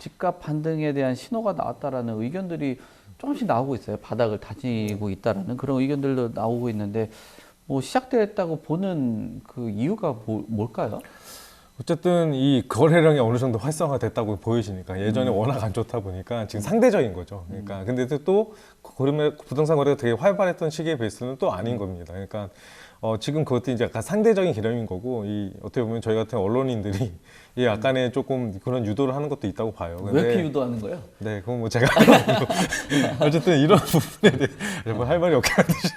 집값 반등에 대한 신호가 나왔다라는 의견들이 조금씩 나오고 있어요. 바닥을 다지고 있다라는 그런 의견들도 나오고 있는데 뭐 시작됐다고 보는 그 이유가 뭘까요? 어쨌든 이 거래량이 어느 정도 활성화됐다고 보여지니까 예전에 워낙 안 좋다 보니까 지금 상대적인 거죠. 그러니까 근데 또 그러면 부동산 거래가 되게 활발했던 시기에 비해서는 또 아닌 겁니다. 그러니까 지금 그것도 이제 약간 상대적인 개념인 거고 이 어떻게 보면 저희 같은 언론인들이 이 약간의 조금 그런 유도를 하는 것도 있다고 봐요. 근데 왜 이렇게 유도하는 거예요? 네, 그건 뭐 제가 어쨌든 이런 부분에 대해서 뭐 할 말이 없게 하듯이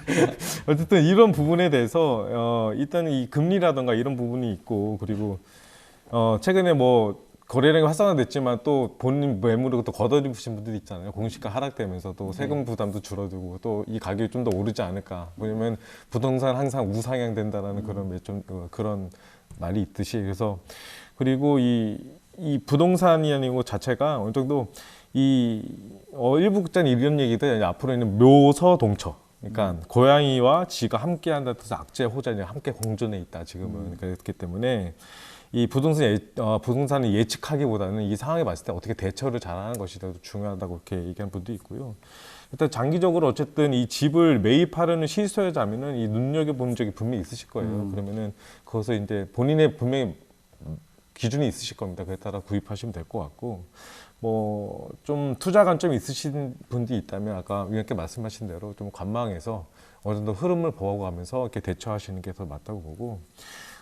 어쨌든 이런 부분에 대해서 일단 이 금리라든가 이런 부분이 있고 그리고 최근에 뭐 거래량이 활성화됐지만 또 본인 매물을 또 걷어들이신 분들이 있잖아요. 공시가 하락되면서 또 세금 부담도 줄어들고 또 이 가격이 좀 더 오르지 않을까. 왜냐면 부동산 항상 우상향 된다라는 그런 말이 있듯이 그래서 그리고 이 부동산이 아니고 자체가 어느 정도 일부 국자는 이런 얘기들 앞으로는 묘서동처. 그러니까 고양이와 쥐가 함께한다 해서 악재 호전이 함께 공존해 있다 지금은 그렇기 때문에 이 부동산을 예측하기보다는 이 상황에 봤을 때 어떻게 대처를 잘하는 것이 더 중요하다고 이렇게 얘기하는 분도 있고요. 일단 장기적으로 어쨌든 이 집을 매입하려는 실소유자면은 이 눈여겨본 적이 분명히 있으실 거예요. 그러면은 거기서 이제 본인의 분명히 기준이 있으실 겁니다. 그에 따라 구입하시면 될 것 같고, 뭐 좀 투자 관점이 있으신 분들이 있다면 아까 위원께 말씀하신 대로 좀 관망해서 어느 정도 흐름을 보아가면서 이렇게 대처하시는 게 더 맞다고 보고.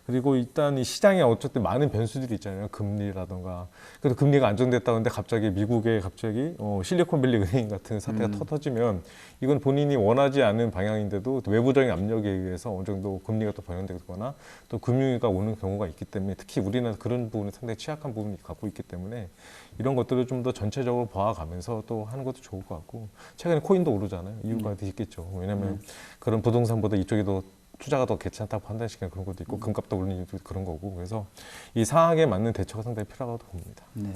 그리고 일단 이 시장에 어쨌든 많은 변수들이 있잖아요. 금리라던가. 그래도 금리가 안정됐다는데 갑자기 미국에 갑자기 실리콘밸리 은행 같은 사태가 터지면 이건 본인이 원하지 않은 방향인데도 외부적인 압력에 의해서 어느 정도 금리가 또 변형되거나 또 금융위기가 오는 경우가 있기 때문에 특히 우리나라 그런 부분에 상당히 취약한 부분이 갖고 있기 때문에 이런 것들을 좀 더 전체적으로 봐가면서 또 하는 것도 좋을 것 같고 최근에 코인도 오르잖아요. 이유가 있겠죠. 왜냐하면 그런 부동산보다 이쪽이 더 투자가 더 괜찮다고 판단시키는 그런 것도 있고 금값도 오르는 이유도 그런 거고 그래서 이 상황에 맞는 대처가 상당히 필요하다고 봅니다. 네.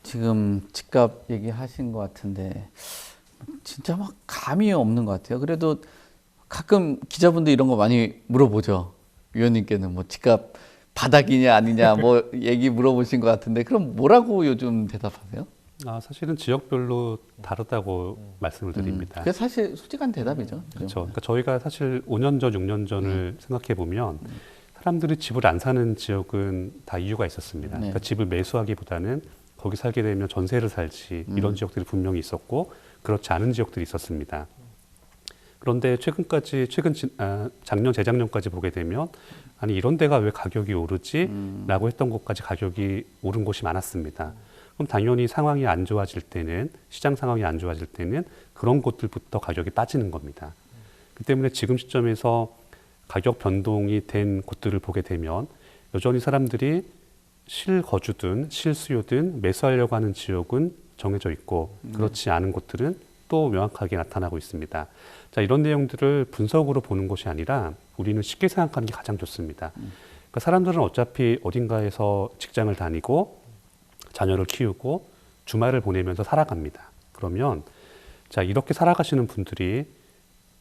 지금 집값 얘기하신 것 같은데 진짜 막 감이 없는 것 같아요. 그래도 가끔 기자분들 이런 거 많이 물어보죠. 위원님께는 뭐 집값 바닥이냐 아니냐 뭐 얘기 물어보신 것 같은데 그럼 뭐라고 요즘 대답하세요? 사실은 지역별로 다르다고 말씀을 드립니다. 그게 사실 솔직한 대답이죠. 그렇죠. 그러니까 저희가 사실 5년 전, 6년 전을 생각해 보면 사람들이 집을 안 사는 지역은 다 이유가 있었습니다. 그러니까 집을 매수하기보다는 거기 살게 되면 전세를 살지 이런 지역들이 분명히 있었고 그렇지 않은 지역들이 있었습니다. 그런데 작년, 재작년까지 보게 되면 아니 이런 데가 왜 가격이 오르지? 라고 했던 곳까지 가격이 오른 곳이 많았습니다. 그럼 당연히 상황이 안 좋아질 때는 시장 상황이 안 좋아질 때는 그런 곳들부터 가격이 빠지는 겁니다. 그 때문에 지금 시점에서 가격 변동이 된 곳들을 보게 되면 여전히 사람들이 실거주든 실수요든 매수하려고 하는 지역은 정해져 있고 그렇지 않은 곳들은 또 명확하게 나타나고 있습니다. 자, 이런 내용들을 분석으로 보는 것이 아니라 우리는 쉽게 생각하는 게 가장 좋습니다. 그러니까 사람들은 어차피 어딘가에서 직장을 다니고 자녀를 키우고 주말을 보내면서 살아갑니다. 그러면 자 이렇게 살아가시는 분들이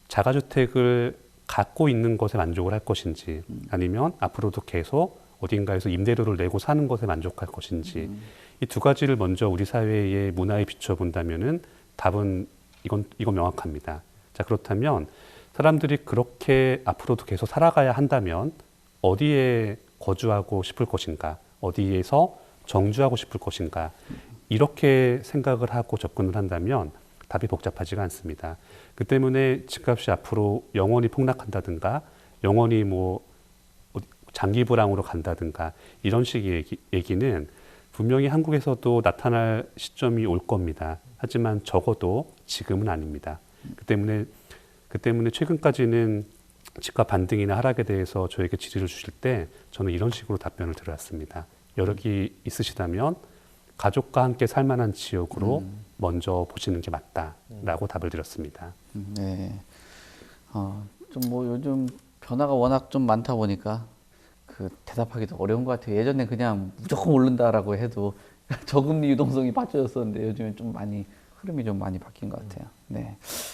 자가주택을 갖고 있는 것에 만족을 할 것인지 아니면 앞으로도 계속 어딘가에서 임대료를 내고 사는 것에 만족할 것인지 이 두 가지를 먼저 우리 사회의 문화에 비춰본다면은 답은 이건 명확합니다. 자 그렇다면 사람들이 그렇게 앞으로도 계속 살아가야 한다면 어디에 거주하고 싶을 것인가 어디에서 정주하고 싶을 것인가 이렇게 생각을 하고 접근을 한다면 답이 복잡하지가 않습니다. 그 때문에 집값이 앞으로 영원히 폭락한다든가 영원히 뭐 장기 불황으로 간다든가 이런 식의 얘기는 분명히 한국에서도 나타날 시점이 올 겁니다. 하지만 적어도 지금은 아닙니다. 그 때문에 최근까지는 집값 반등이나 하락에 대해서 저에게 질의를 주실 때 저는 이런 식으로 답변을 드렸습니다. 여력이 있으시다면 가족과 함께 살만한 지역으로 먼저 보시는 게 맞다라고 답을 드렸습니다. 네. 좀 뭐 요즘 변화가 워낙 좀 많다 보니까 그 대답하기도 어려운 것 같아요. 예전에 그냥 무조건 오른다라고 해도 저금리 유동성이 받쳐졌었는데 요즘엔 좀 많이 흐름이 좀 많이 바뀐 것 같아요. 네.